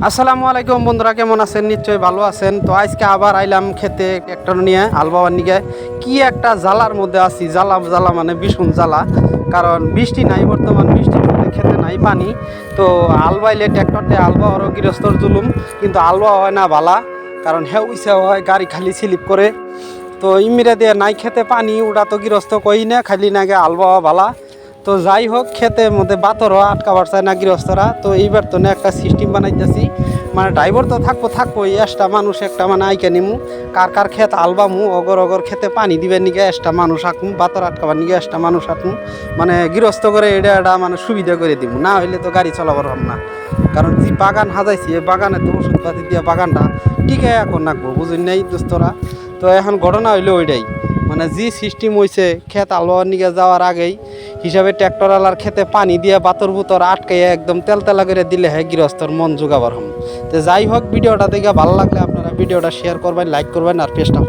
আসসালামু আলাইকুম বন্ধুরা, কেমন আছেন? নিশ্চয়ই ভালো আছেন। তো আজকে আবার আইলাম খেতে ট্রাক্টর নিয়ে আলবাবার নিকে। কি একটা জ্বালার মধ্যে আছি, জ্বালা জ্বালা মানে ভীষণ জ্বালা। কারণ বৃষ্টি নাই, বর্তমান বৃষ্টি খেতে নাই পানি। তো আলবাইলে ট্রাক্টরতে আলবা আরও গৃহস্থর জুলুম, কিন্তু আলবা হয় না ভালা। কারণ হেউইসা হয়, গাড়ি খালি স্লিপ করে। তো ইমিরা দিয়ে নাই খেতে পানি, ওটা তো গৃহস্থ কই না, খালি নাগে আলবা ভালা। তো যাই হোক, ক্ষেতের মধ্যে বাতরও আটকাবার চায় না গৃহস্থরা। তো এইবার তো না একটা সিস্টেম বানাইতেছি, মানে ড্রাইভার তো থাকবো একটা মানুষ একটা মানে আইকে নিমু, কার কার ক্ষেত আলবামু, অগর অগর খেতে পানি দিবেন নিগে একটা মানুষ আঁকুম, বাতর আটকাবার নিগে একটা মানুষ আঁকুম। মানে গৃহস্থ করে এটা মানে সুবিধা করে দিব, না হইলে তো গাড়ি চলাবার হম না। কারণ যে বাগান হাজাইছি, এই বাগানে তো ওষুধপাতি দিয়ে বাগানটা টিকে এখন রাখবো, বুঝুন নাই দোস্তরা। তো এখন ঘটনা হইলো ওইটাই, মানে যে সিস্টেম হয়েছে ক্ষেত আলবাবার নিগে যাওয়ার আগেই হিসাবে ট্র্যাক্টরওয়ালার খেতে পানি দিয়ে বাতর বুতর আটকাইয়া একদম তেলতেলা করে দিলে হ্যাঁ গৃহস্থর মন জোগাবার হম। তো যাই হোক, ভিডিওটা দেখে ভালো লাগলে আপনারা ভিডিওটা শেয়ার করবেন, লাইক করবেন আর পেজটা